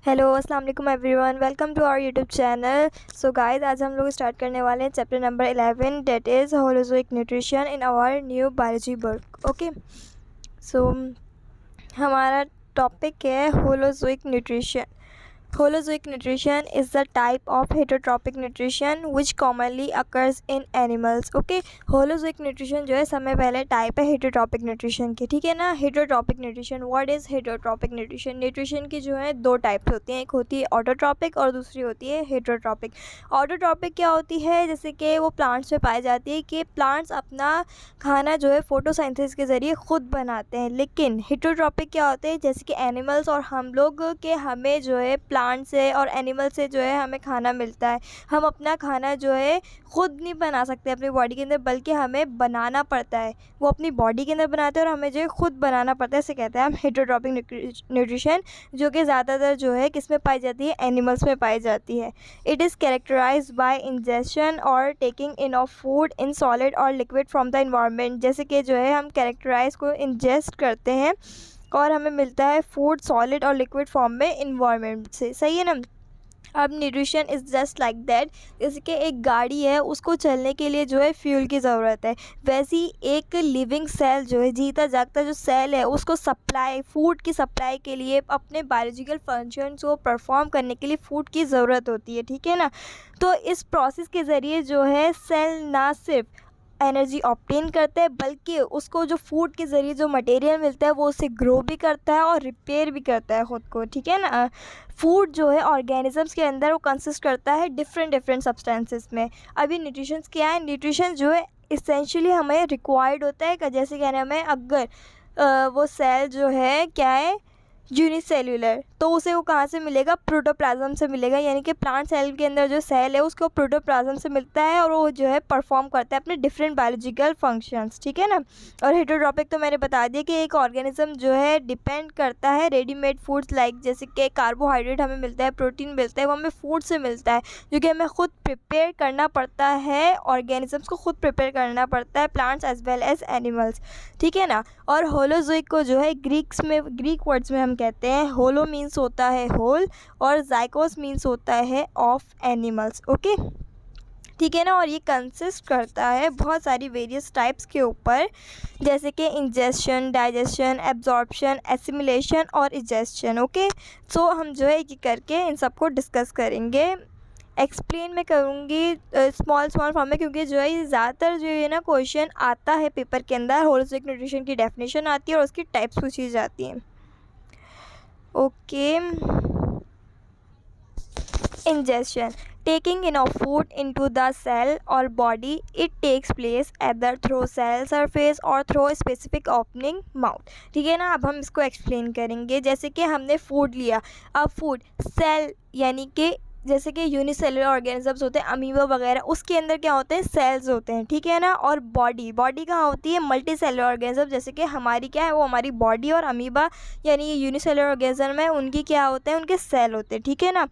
Hello अस्सलाम वालेकुम everyone, welcome to our YouTube channel. So guys, आज हम लोग स्टार्ट करने वाले हैं chapter number 11, that is holozoic nutrition in our new biology book. Okay, so हमारा टॉपिक है holozoic nutrition. Holozoic nutrition is the type of heterotrophic nutrition which commonly occurs in animals. Okay, Holozoic nutrition जो है समय पहले type है heterotrophic nutrition की, ठीक है ना। heterotrophic nutrition, what is heterotrophic nutrition? Nutrition की जो है दो टाइप्स होती हैं, एक होती है ऑटोट्रॉपिक और दूसरी होती है हेटरोट्रॉपिक। ऑटोट्रॉपिक क्या होती है? जैसे कि वो प्लांट्स में पाई जाती है कि प्लांट्स अपना खाना जो है फोटोसिंथेसिस के ज़रिए ख़ुद बनाते हैं। लेकिन हेटरोट्रॉपिक क्या होते हैं? जैसे कि एनिमल्स और हम लोग के हमें जो है प्लांट से और एनिमल से जो है हमें खाना मिलता है। हम अपना खाना जो है ख़ुद नहीं बना सकते अपनी बॉडी के अंदर, बल्कि हमें बनाना पड़ता है। वो अपनी बॉडी के अंदर बनाते हैं और हमें जो है ख़ुद बनाना पड़ता है। इसे कहते हैं हम हेटरोट्रॉपिक न्यूट्रिशन, जो कि ज़्यादातर जो है किस में पाई जाती है? एनिमल्स में पाई जाती है। It is characterised by ingestion और taking in of food in solid और लिक्विड फ्रॉम द इन्वायरमेंट। जैसे कि जो है हम कैरेक्टराइज को इंजेस्ट करते हैं और हमें मिलता है फूड सॉलिड और लिक्विड फॉर्म में इन्वायरमेंट से। सही है ना। अब nutrition is just like that, जैसे कि एक गाड़ी है, उसको चलने के लिए जो है फ्यूल की ज़रूरत है। वैसे ही एक लिविंग सेल जो है, जीता जागता जो सेल है, उसको सप्लाई, फूड की सप्लाई के लिए, अपने बायोलॉजिकल फंक्शंस को परफॉर्म करने के लिए फ़ूड की ज़रूरत होती है, ठीक है ना। तो इस प्रोसेस के ज़रिए जो है सेल ना सिर्फ एनर्जी ऑब्टेन करता है, बल्कि उसको जो फूड के ज़रिए जो मटेरियल मिलता है वो उससे ग्रो भी करता है और रिपेयर भी करता है ख़ुद को, ठीक है ना। फूड जो है ऑर्गेनिजम्स के अंदर वो कंसिस्ट करता है डिफरेंट सब्सटेंसेस में। अभी न्यूट्रिशंस क्या है? न्यूट्रिशन जो है इसेंशियली हमें रिक्वायर्ड होता है। जैसे कहने हमें अगर वो सेल जो है क्या है? यूनिसेल्यूलर, तो उसे वो कहाँ से मिलेगा? प्रोटोप्लाज्म से मिलेगा। यानी कि प्लांट सेल के अंदर जो सेल है उसको प्रोटोप्लाज्म से मिलता है और वो जो है परफॉर्म करता है अपने डिफरेंट बायोलॉजिकल फंक्शंस, ठीक है ना। और हेटरोट्रॉपिक तो मैंने बता दिया कि एक ऑर्गेनिज्म जो है डिपेंड करता है रेडीमेड फूड्स, लाइक जैसे कि कार्बोहाइड्रेट हमें मिलता है, प्रोटीन मिलता है, वो हमें फूड से मिलता है, जो कि हमें खुद प्रिपेयर करना पड़ता है। ऑर्गेनिजम्स को खुद प्रिपेयर करना पड़ता है, plants as well as animals, ठीक है ना। और होलोजोइक को जो है ग्रीक वर्ड्स में हम कहते हैं, होलो मीन्स होता है होल और जाइकोस मीन्स होता है ऑफ एनिमल्स। ओके, ठीक है ना। और ये कंसिस्ट करता है बहुत सारी वेरियस टाइप्स के ऊपर, जैसे कि इंजेशन, डाइजेशन, एब्जॉर्प्शन, एसिमिलेशन और इजेशन। ओके, सो हम जो है एक करके इन सबको डिस्कस करेंगे। एक्सप्लेन मैं करूँगी स्मॉल फॉर्म में, क्योंकि जो है ज़्यादातर जो है ना क्वेश्चन आता है पेपर के अंदर, होलोजोइक न्यूट्रिशन की डेफिनेशन आती है और उसकी टाइप्स पूछी जाती हैं। Okay, ingestion, taking in of food into the cell or body. It takes place either through cell surface or through a specific opening mouth, ठीक है ना। अब हम इसको एक्सप्लेन करेंगे। जैसे कि हमने फूड लिया, अब फूड सेल यानी कि जैसे कि यूनिसेलुलर ऑर्गेनिजम्स होते हैं, अमीबा वगैरह, उसके अंदर क्या होते हैं? सेल्स होते हैं, ठीक है ना। और बॉडी कहाँ होती है? मल्टी सेलुलर ऑर्गेनिज्म, जैसे कि हमारी क्या है, वो हमारी बॉडी और अमीबा यानी ये यूनिसेलुलर ऑर्गेनिज्म है, उनकी क्या होते हैं? उनके सेल होते हैं, ठीक है ना।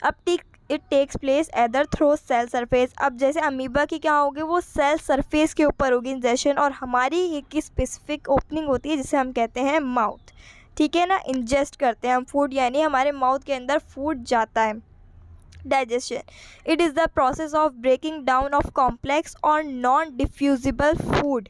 अब it takes place either through cell surface. अब जैसे अमीबा की क्या होगी? वो सेल सरफेस के ऊपर होगी इंजेक्शन, और हमारी एक स्पेसिफिक ओपनिंग होती है जिसे हम कहते हैं माउथ, ठीक है ना। इंजेस्ट करते हैं हम फूड, यानी हमारे माउथ के अंदर फूड जाता है। Digestion, it is the process of breaking down of complex or non-diffusible food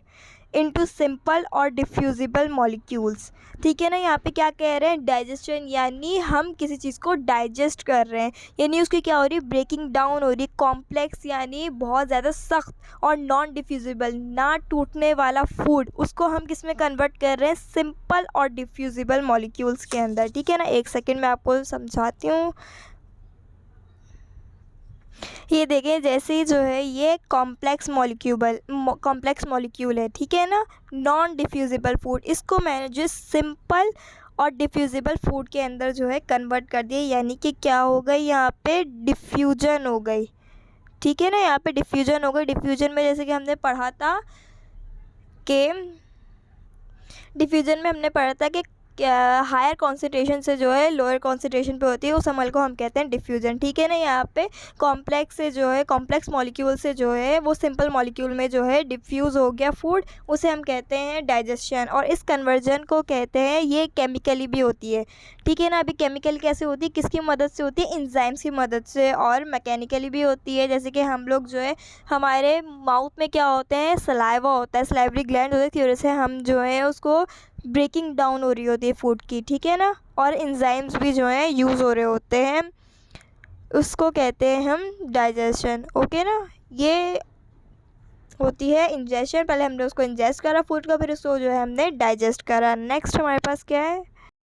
into simple और diffusible molecules, ठीक है ना। यहाँ पे क्या कह रहे हैं? डाइजेशन, यानी हम किसी चीज़ को डाइजेस्ट कर रहे हैं, यानी उसकी क्या हो रही है? ब्रेकिंग डाउन हो रही है। कॉम्प्लेक्स यानी बहुत ज़्यादा सख्त, और नॉन डिफ्यूजिबल, ना टूटने वाला फूड, उसको हम किस में कन्वर्ट कर रहे हैं? सिंपल और डिफ्यूजिबल मॉलिक्यूल्स के अंदर, ठीक है ना। एक सेकेंड में आपको समझाती हूँ। ये देखें, जैसे ही जो है ये कॉम्प्लेक्स मॉलिक्यूल है, ठीक है ना। नॉन डिफ्यूजिबल फूड, इसको मैंने जो सिंपल और डिफ्यूजिबल फूड के अंदर जो है कन्वर्ट कर दिया, यानी कि क्या हो गई? यहाँ पे डिफ्यूजन हो गई, ठीक है ना। यहाँ पे डिफ्यूजन हो गई। डिफ्यूजन में जैसे कि हमने पढ़ा था कि डिफ्यूजन में हमने पढ़ा था कि हायर कॉन्सेंट्रेशन से जो है लोअर कॉन्सेंट्रेशन पे होती है, उस अमल को हम कहते हैं डिफ्यूज़न। ठीक है ना। यहाँ पे कॉम्प्लेक्स से जो है कॉम्प्लेक्स मॉलिक्यूल से जो है वो सिंपल मॉलिक्यूल में जो है डिफ्यूज़ हो गया फूड, उसे हम कहते हैं डाइजेशन। और इस कन्वर्जन को कहते हैं, ये केमिकली भी होती है। ठीक है ना। अभी केमिकल कैसे होती है, किसकी मदद से होती है, एंजाइम्स की मदद से। और मैकेनिकली भी होती है, जैसे कि हम लोग जो है हमारे माउथ में क्या होते हैं, सलाइवा होता है, सलाइवरी ग्लैंड होती है, की वजह से हम जो है उसको ब्रेकिंग डाउन हो रही होती है फूड की। ठीक है ना। और एंजाइम्स भी जो हैं यूज़ हो रहे होते हैं, उसको कहते हैं हम डाइजेशन। ओके ना। ये होती है इंजेशन, पहले हमने उसको इंजेस्ट करा फूड को, फिर उसको जो है हमने डाइजेस्ट करा। नेक्स्ट हमारे पास क्या है,